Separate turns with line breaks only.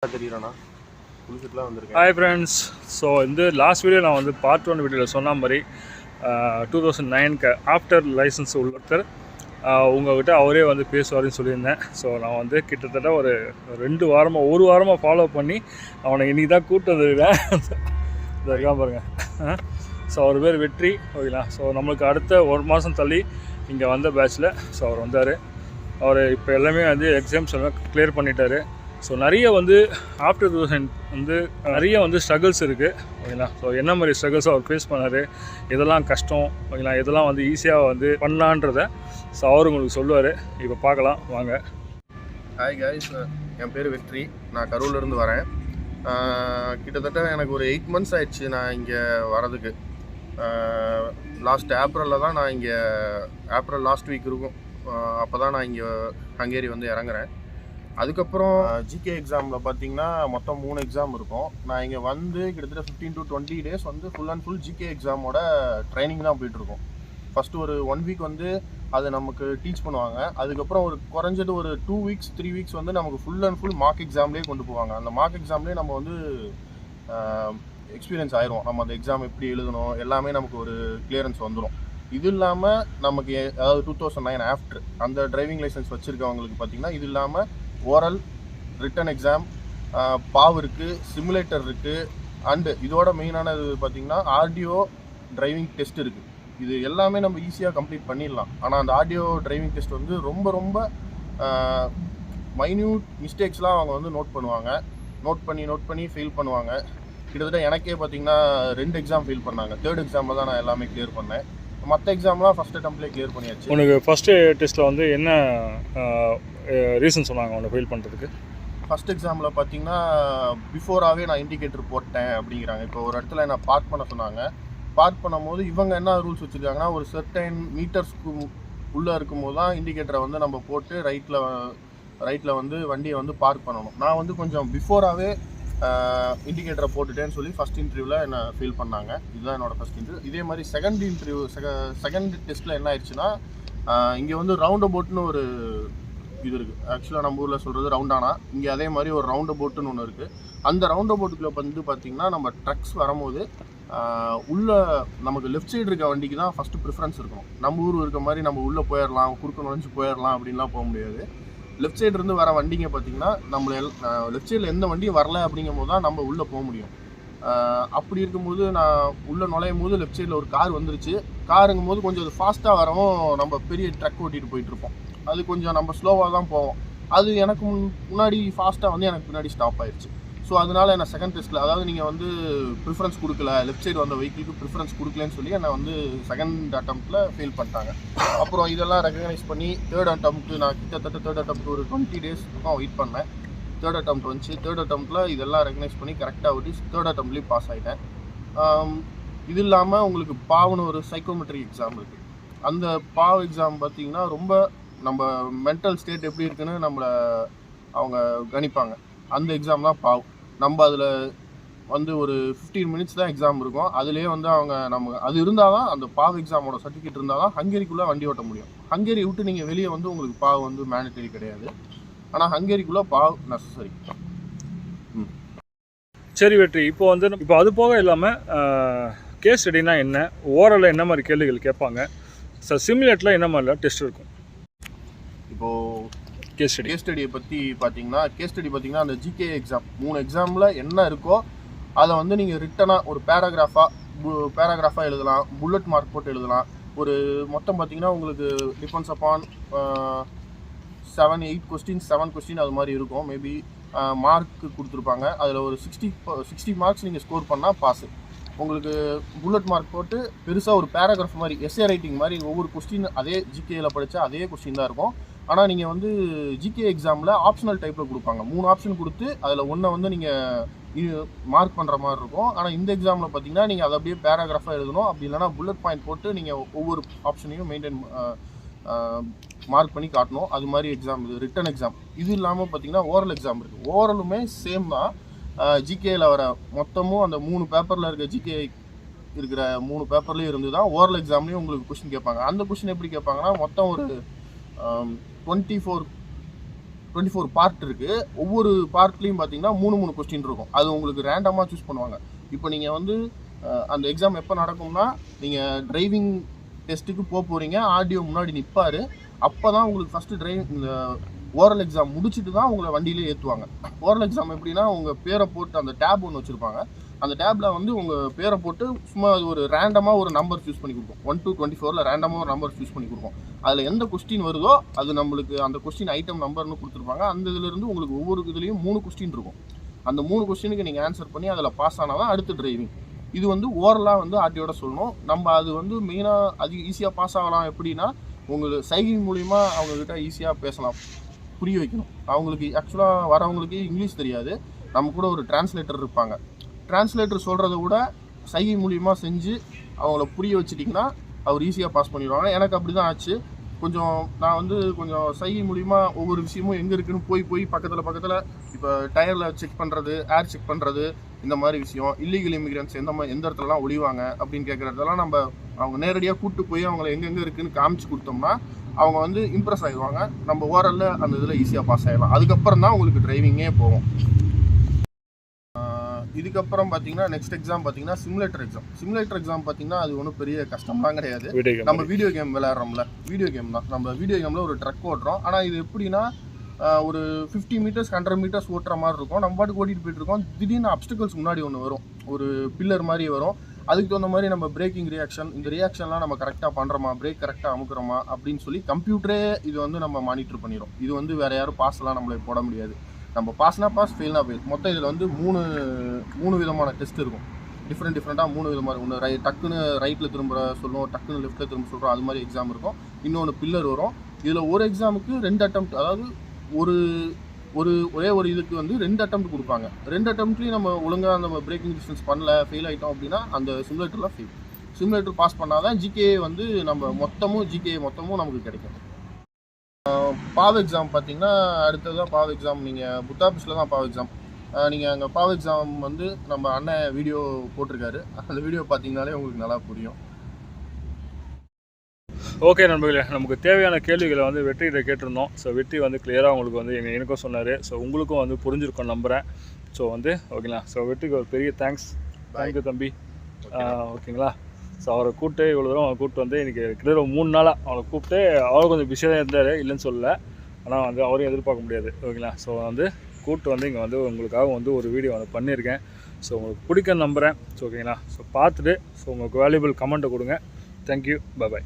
தெரியுறானா குளிச்சுட்டுலாம் வந்திருக்கேன்.
Hi friends. So இந்த last video நான் வந்து பார்ட் 1 வீடியோவில் சொன்ன மாதிரி 2009க்கு ஆஃப்டர் லைசன்ஸ் உள்ளவர் உங்கள்கிட்ட அவரே வந்து பேசுவார்னு சொல்லியிருந்தேன். ஸோ நான் வந்து கிட்டத்தட்ட ஒரு 2 வாரமாக 1 வாரமாக ஃபாலோ பண்ணி அவனை இன்றைக்கி தான் கூப்பிட்டு வந்துருக்கேன். இதெல்லாம் பாருங்கள். ஸோ அவர் பேர் வெற்றி, ஓகேங்களா. ஸோ நம்மளுக்கு அடுத்த 1 மாதம் தள்ளி இங்கே வந்த பேட்சில் ஸோ அவர் வந்தார். அவர் இப்போ எல்லாமே வந்து எக்ஸாம்ஸ் எல்லாம் கிளியர் பண்ணிட்டார். ஸோ நிறைய வந்து ஆஃப்டர் 2000 வந்து நிறைய வந்து ஸ்ட்ரகிள்ஸ் இருக்குது, ஓகேங்களா. ஸோ என்ன மாதிரி ஸ்ட்ரகிள்ஸும் அவர் ஃபேஸ் பண்ணார், இதெல்லாம் கஷ்டம், ஓகேங்களா, இதெல்லாம் வந்து ஈஸியாக வந்து பண்ணலான்றதை ஸோ அவர் உங்களுக்கு சொல்லுவார். இப்போ பார்க்கலாம் வாங்க.
ஹாய் காய்ஸ், என் பேர் வெற்றி. நான் கரூர்லேருந்து வரேன். கிட்டத்தட்ட எனக்கு ஒரு 8 months ஆயிடுச்சு நான் இங்கே வரதுக்கு. லாஸ்ட் ஏப்ரலில் தான் நான் இங்கே ஏப்ரல் லாஸ்ட் வீக் இருக்கும், அப்போ தான் நான் இங்கே ஹங்கேரி வந்து இறங்குறேன். அதுக்கப்புறம் ஜிகே எக்ஸாமில் பார்த்தீங்கன்னா மொத்தம் 3 எக்ஸாம் இருக்கும். நான் இங்கே வந்து கிட்டத்தட்ட 15 to 20 days வந்து ஃபுல் அண்ட் ஃபுல் ஜிகே எக்ஸாமோட ட்ரைனிங் தான் போயிட்டுருக்கோம். ஃபஸ்ட்டு ஒரு 1 week வந்து அதை நமக்கு டீச் பண்ணுவாங்க. அதுக்கப்புறம் ஒரு குறைஞ்சது ஒரு 2 weeks 3 weeks வந்து நமக்கு ஃபுல் அண்ட் ஃபுல் மார்க் எக்ஸாம்லேயே கொண்டு போவாங்க. அந்த மார்க் எக்ஸாம்லேயே நம்ம வந்து எக்ஸ்பீரியன்ஸ் ஆயிரும். நம்ம அந்த எக்ஸாம் எப்படி எழுதணும் எல்லாமே நமக்கு ஒரு கிளியரன்ஸ் வந்துடும். இது இல்லாமல் நமக்கு அதாவது 2009 ஆஃப்டர் அந்த டிரைவிங் லைசன்ஸ் வச்சுருக்கவங்களுக்கு பார்த்திங்கன்னா இது இல்லாமல் ஓரல், ரிட்டன் எக்ஸாம், பாவ் இருக்குது, சிமுலேட்டர் இருக்குது, அண்டு இதோட மெயினானது பார்த்திங்கன்னா ஆர்டிஓ டிரைவிங் டெஸ்ட் இருக்குது. இது எல்லாமே நம்ம ஈஸியாக கம்ப்ளீட் பண்ணிடலாம். ஆனால் அந்த ஆர்டிஓ டிரைவிங் டெஸ்ட் வந்து ரொம்ப ரொம்ப மைன்யூட் மிஸ்டேக்ஸ்லாம் அவங்க வந்து நோட் பண்ணி ஃபெயில் பண்ணுவாங்க. கிட்டத்தட்ட எனக்கே பார்த்திங்கன்னா 2 எக்ஸாம் ஃபெயில் பண்ணாங்க. 3rd எக்ஸாமில் தான் நான் எல்லாமே கிளியர் பண்ணேன். மற்ற எக்ஸாம்லாம் ஃபஸ்ட் அட்டெம்ப்ட்லேயே கிளியர் பண்ணியாச்சு.
உனக்கு ஃபஸ்ட்டு டெஸ்ட்டில் வந்து என்ன ரீசன் சொன்னாங்க உன்னை ஃபெயில் பண்ணுறதுக்கு?
ஃபஸ்ட் எக்ஸாமில் பார்த்தீங்கன்னா பிஃபோராகவே நான் இண்டிகேட்டர் போட்டேன் அப்படிங்கிறாங்க. இப்போ ஒரு இடத்துல என்ன பார்க் பண்ண சொன்னாங்க. பார்க் பண்ணும்போது இவங்க என்ன ரூல்ஸ் வச்சுருக்காங்கன்னா ஒரு சர்டைன் மீட்டர்ஸ்க்கு உள்ளே இருக்கும்போது தான் இண்டிகேட்டரை வந்து நம்ம போட்டு ரைட்டில் வந்து வண்டியை வந்து பார்க் பண்ணணும். நான் வந்து கொஞ்சம் பிஃபோராகவே இண்டிகேட்டரை போட்டுட்டேன்னு சொல்லி ஃபஸ்ட் இன்டர்வியூவில் என்னை ஃபீல் பண்ணாங்க. இதுதான் என்னோடய ஃபஸ்ட் இன்டர்வியூ. இதே மாதிரி செகண்ட் டெஸ்ட்டில் என்ன ஆயிடுச்சுன்னா இங்கே வந்து ரவுண்ட் அபவுட்னு ஒரு இது இருக்குது. ஆக்சுவலாக நம்ம ஊரில் சொல்கிறது ரவுண்டானா, இங்கே அதே மாதிரி ஒரு ரவுண்ட் அபவுட்னு ஒன்று இருக்குது. அந்த ரவுண்ட் அபவுட்டுக்குள்ளே வந்து பார்த்திங்கன்னா நம்ம ட்ரக்ஸ் வரும்போது உள்ளே நமக்கு லெஃப்ட் சைடு இருக்க வண்டிக்கு தான் ஃபஸ்ட்டு ப்ரிஃபரன்ஸ் இருக்கும். நம்ம ஊர் இருக்க மாதிரி நம்ம உள்ளே போயிடலாம், குறுக்க நுழைஞ்சு போயிடலாம் அப்படின்லாம் போக முடியாது. லெஃப்ட் சைடு இருந்து வர வண்டிங்க பார்த்திங்கன்னா நம்மளை லெஃப்ட் சைடில் எந்த வண்டியும் வரல அப்படிங்கும் போது தான் நம்ம உள்ளே போக முடியும். அப்படி இருக்கும்போது நான் உள்ளே நுழையும் போது லெஃப்ட் சைடில் ஒரு கார் வந்துருச்சு. காருங்கும் போது கொஞ்சம் அது ஃபாஸ்ட்டாக வரவும் நம்ம பெரிய ட்ரக் ஓட்டிகிட்டு போயிட்டுருப்போம். அது கொஞ்சம் நம்ம ஸ்லோவாக தான் போவோம். அது எனக்கு முன்னாடி ஃபாஸ்ட்டாக வந்து எனக்கு பின்னாடி ஸ்டாப் ஆயிடுச்சு. ஸோ அதனால் என்ன செகண்ட் டெஸ்ட்டில், அதாவது நீங்கள் வந்து ப்ரிஃபரன்ஸ் கொடுக்கல, லெஃப்ட் சைடு வந்த வெஹிக்கிளுக்கு ப்ரிஃபரன்ஸ் கொடுக்கலன்னு சொல்லி என்னை வந்து செகண்ட் அட்டெம்ப்ட்டில் ஃபெயில் பண்ணிட்டாங்க. அப்புறம் இதெல்லாம் ரெகக்னைஸ் பண்ணி 3rd அட்டெம்ப்ட்டு நான் கிட்டத்தட்ட 3rd அட்டெம்ப்ட் ஒரு 20 days தான் வெயிட் பண்ணேன். 3rd அட்டெம்ப்ட் வந்துச்சு. 3rd அட்டெம்ப்ட்டில் இதெல்லாம் ரெகக்னைஸ் பண்ணி கரெக்டாக விட்டு 3rd அட்டெம்ப்ட்லேயும் பாஸ் ஆகிட்டேன். இது இல்லாமல் உங்களுக்கு பாவ்னு ஒரு சைக்கோமெட்ரிக் எக்ஸாம் இருக்குது. அந்த பாவ் எக்ஸாம் பார்த்திங்கன்னா ரொம்ப நம்ம மென்டல் ஸ்டேட் எப்படி இருக்குன்னு நம்மளை அவங்க கணிப்பாங்க. அந்த எக்ஸாம் தான் பாவ். நம்ம அதில் வந்து ஒரு 15 minutes தான் எக்ஸாம் இருக்கும். அதுலேயே வந்து அவங்க நம்ம அது இருந்தால் தான் அந்த பாவ் எக்ஸாமோட சர்டிஃபிகேட் இருந்தால் தான் ஹங்கேரிக்குள்ளே வண்டி ஓட்ட முடியும். ஹங்கேரி விட்டு நீங்கள் வெளியே வந்து உங்களுக்கு பாவ் வந்து மேண்டட்டரி கிடையாது. ஆனால் ஹங்கேரிக்குள்ளே பாவ் நெசசரி.
சரி வெற்றி, இப்போ அது போக இல்லாமல் கேஸ் ஸ்டடினா என்ன, ஓரலில் என்ன மாதிரி கேள்விகள் கேட்பாங்க, சிமுலேட்டில் என்ன மாதிரிலாம் டெஸ்ட் இருக்கும்?
இப்போது
கேஸ்
ஸ்டடியை பற்றி பார்த்தீங்கன்னா அந்த ஜிகே எக்ஸாம் 3 எக்ஸாமில் என்ன இருக்கோ அதை வந்து நீங்கள் ரிட்டனாக ஒரு பேராகிராஃபாக எழுதலாம், புல்லட் மார்க் போட்டு எழுதலாம். ஒரு மொத்தம் பார்த்தீங்கன்னா உங்களுக்கு டிபெண்ட்ஸ் அப்பான் 7 கொஸ்டின் அது மாதிரி இருக்கும். மேபி மார்க்கு கொடுத்துருப்பாங்க. அதில் ஒரு 60 மார்க்ஸ் நீங்கள் ஸ்கோர் பண்ணால் பாஸு. உங்களுக்கு புல்லட் மார்க் போட்டு பெருசாக ஒரு பேராகிராஃப் மாதிரி எஸ்ஏ ரைட்டிங் மாதிரி ஒவ்வொரு கொஸ்டின் அதே ஜிகேயில் படித்தா அதே கொஸ்டின் தான் இருக்கும். ஆனால் நீங்கள் வந்து ஜிகே எக்ஸாமில் ஆப்ஷனல் டைப்பில் கொடுப்பாங்க. 3 ஆப்ஷன் கொடுத்து அதில் ஒன்றை வந்து நீங்கள் மார்க் பண்ணுற மாதிரி இருக்கும். ஆனால் இந்த எக்ஸாமில் பார்த்தீங்கன்னா நீங்கள் அதை அப்படியே பேராகிராஃபாக எழுதணும். அப்படி இல்லைனா புல்லட் பாயிண்ட் போட்டு நீங்கள் ஒவ்வொரு ஆப்ஷனையும் மார்க் பண்ணி காட்டணும். அது மாதிரி எக்ஸாம் இது ரிட்டன் எக்ஸாம். இது இல்லாமல் பார்த்தீங்கன்னா ஓரல் எக்ஸாம் இருக்குது. ஓரலுமே சேம் தான். ஜிகேயில் வர மொத்தமும் அந்த 3 பேப்பரில் இருக்க ஜிகே இருக்கிற 3 பேப்பர்லேயும் இருந்து தான் ஓரல் எக்ஸாம்லேயும் உங்களுக்கு கொஸ்டின் கேட்பாங்க. அந்த கொஸ்டின் எப்படி கேட்பாங்கன்னா மொத்தம் ஒரு 24 24 பார்ட் இருக்குது. ஒவ்வொரு பார்ட்லேயும் பார்த்தீங்கன்னா 3 கொஸ்டின் இருக்கும். அது உங்களுக்கு ரேண்டமாக சூஸ் பண்ணுவாங்க. இப்போ நீங்கள் வந்து அந்த எக்ஸாம் எப்போ நடக்கும்னா, நீங்கள் டிரைவிங் டெஸ்ட்டுக்கு போகிறீங்க, ஆர்டிஓ முன்னாடி நிற்பார். அப்போ தான் உங்களுக்கு ஃபஸ்ட்டு இந்த ஓரல் எக்ஸாம் முடிச்சுட்டு தான் உங்களை வண்டியிலே ஏற்றுவாங்க. ஓரல் எக்ஸாம் எப்படின்னா, உங்கள் பேரை போட்டு அந்த டேப் ஒன்று வச்சுருப்பாங்க. அந்த டேப்பில் வந்து உங்கள் பேரை போட்டு சும்மா அது ஒரு ரேண்டமாக ஒரு நம்பர் சூஸ் பண்ணி கொடுக்கும். 1 to 24 ரேண்டமாக ஒரு நம்பர் சூஸ் பண்ணி கொடுக்கும். அதில் எந்த கொஸ்டின் வருதோ அது நம்மளுக்கு அந்த கொஸ்டின் ஐட்டம் நம்பர்னு கொடுத்துருப்பாங்க. அந்த இதுலேருந்து உங்களுக்கு ஒவ்வொரு இதுலேயும் 3 கொஸ்டின் இருக்கும். அந்த 3 கொஸ்டினுக்கு நீங்கள் ஆன்சர் பண்ணி அதில் பாஸ் ஆனால் தான் அடுத்து டிரைவிங். இது வந்து ஓரலாக வந்து ஆர்டிஓட சொல்லணும். நம்ம அது வந்து மெயினாக அது ஈஸியாக பாஸ் ஆகலாம். எப்படின்னா, உங்களுக்கு சைகை மூலிமா அவங்கக்கிட்ட ஈஸியாக பேசலாம், புரிய வைக்கணும். அவங்களுக்கு ஆக்சுவலாக வரவங்களுக்கு இங்கிலீஷ் தெரியாது. நம்ம கூட ஒரு டிரான்ஸ்லேட்டர் இருப்பாங்க. டிரான்ஸ்லேட்டர் சொல்கிறத விட சைகை மூலியமாக செஞ்சு அவங்கள புரிய வச்சுட்டிங்கன்னா அவர் ஈஸியாக பாஸ் பண்ணிடுவாங்க. எனக்கு அப்படி தான் ஆச்சு. நான் வந்து கொஞ்சம் சைகை மூலிமா ஒவ்வொரு விஷயமும் எங்கே இருக்குன்னு போய் பக்கத்தில் இப்போ டயரில் செக் பண்ணுறது, ஏர் செக் பண்ணுறது, இந்த மாதிரி விஷயம், இல்லீகல் இமிகிரன்ஸ் எந்த இடத்துலலாம் ஒளிவாங்க அப்படின்னு கேட்குறதெல்லாம் நம்ம அவங்க நேரடியாக கூப்பிட்டு போய் அவங்கள எங்கெங்கே இருக்குதுன்னு காமிச்சு கொடுத்தோம்னா அவங்க வந்து இம்ப்ரெஸ் ஆகிடுவாங்க. நம்ம ஓரலில் அந்த இதில் ஈஸியாக பாஸ் ஆகிடலாம். அதுக்கப்புறம் தான் உங்களுக்கு டிரைவிங்கே போகும். இதுக்கப்புறம் பார்த்தீங்கன்னா நெக்ஸ்ட் எக்ஸாம் பார்த்தீங்கன்னா சிமுலேட்டர் எக்ஸாம் பார்த்தீங்கன்னா அது ஒன்றும் பெரிய கஷ்டம்லாம் கிடையாது. நம்ம வீடியோ கேம் விளையாடுறோம்ல, வீடியோ கேம் தான். நம்ம வீடியோ கேமில் ஒரு ட்ரக் ஓட்டுறோம். ஆனால் இது எப்படின்னா, ஒரு 50 மீட்டர்ஸ் 100 மீட்டர்ஸ் ஓட்டுற மாதிரி இருக்கும். நம்ம பாட்டுக்கு ஓட்டிகிட்டு போயிட்டுருக்கோம். திடீர்னு அப்டிக்கல்ஸ் முன்னாடி ஒன்று வரும், ஒரு பில்லர் மாதிரி வரும். அதுக்கு தகுந்த மாதிரி நம்ம பிரேக்கிங் ரியாக்ஷன், இந்த ரியாக்ஷன்லாம் நம்ம கரெக்டாக பண்ணுறோமா, பிரேக் கரெக்டாக அமுக்குறோமா அப்படின்னு சொல்லி கம்ப்யூட்டரே இது வந்து நம்ம மானிட்டர் பண்ணிடும். இது வந்து வேறு யாரும் பாஸ்லாம் நம்மளை போட முடியாது. நம்ம பாஸ்னா பாஸ், ஃபெயில்னா ஃபெயில். மொத்தம் இதில் வந்து மூணு விதமான டெஸ்ட் இருக்கும். டிஃப்ரெண்ட்டாக 3 விதமாக. ஒன்று டக்குன்னு ரைட்டில் திரும்ப சொல்லுவோம், டக்குன்னு லெஃப்ட்டில் திரும்ப சொல்கிறோம், அது மாதிரி எக்ஸாம் இருக்கும். இன்னொன்று பில்லர் வரும். இதில் ஒரு எக்ஸாமுக்கு 2 அட்டெம்ப்ட், அதாவது ஒரே ஒரு இதுக்கு வந்து 2 அட்டெம்ப்ட் கொடுப்பாங்க. 2 அட்டெம்ப்ட்லேயும் நம்ம ஒழுங்காக நம்ம பிரேக்கிங் டிஸ்டன்ஸ் பண்ணல, ஃபெயில் ஆகிட்டோம் அப்படின்னா அந்த சிமுலேட்டரில் ஃபெயில். சிமுலேட்டர் பாஸ் பண்ணால் தான் ஜிகே வந்து நம்ம ஜிகே மொத்தமும் நமக்கு கிடைக்கும். பாவ் எக்ஸாம் பார்த்தீங்கன்னா அடுத்ததான் பாவ் எக்ஸாம். நீங்கள் புத்தாபிஸில் தான் பாவ் எக்ஸாம். நீங்கள் அங்கே பாவ் எக்ஸாம் வந்து நம்ம அண்ணன் வீடியோ போட்டிருக்காரு. அந்த வீடியோ பார்த்தீங்கனாலே உங்களுக்கு நல்லா புரியும்.
ஓகே நண்பர்களே, நமக்கு தேவையான கேள்விகளை வந்து வெற்றிகிட்ட கேட்டிருந்தோம். ஸோ வெற்றி வந்து கிளியராக உங்களுக்கு வந்து எனக்கும் சொன்னார். ஸோ உங்களுக்கும் வந்து புரிஞ்சிருக்கோம் நம்புகிறேன். ஸோ வந்து ஓகேங்களா. ஸோ வெற்றிக்கு ஒரு பெரிய தேங்க்யூ தம்பி. ஓகேங்களா. ஸோ அவரை கூப்பிட்டு இவ்வளோ தூரம் அவரை கூப்பிட்டு வந்து இன்றைக்கி கிட்டத்தட்ட 3 நாளாக அவரை கூப்பிட்டு அவரும் கொஞ்சம் பிஸியாக தான் இருந்தார், இல்லைன்னு சொல்லலை. ஆனால் வந்து அவரையும் எதிர்பார்க்க முடியாது. ஓகேங்களா. ஸோ வந்து கூப்பிட்டு வந்து இங்கே வந்து உங்களுக்காக வந்து ஒரு வீடியோ வந்து பண்ணியிருக்கேன். ஸோ உங்களுக்கு பிடிக்க நம்புகிறேன். ஸோ ஓகேங்களா. ஸோ பார்த்துட்டு உங்களுக்கு வேல்யூபிள் கமெண்ட்டை கொடுங்க. தேங்க்யூ. பாய்.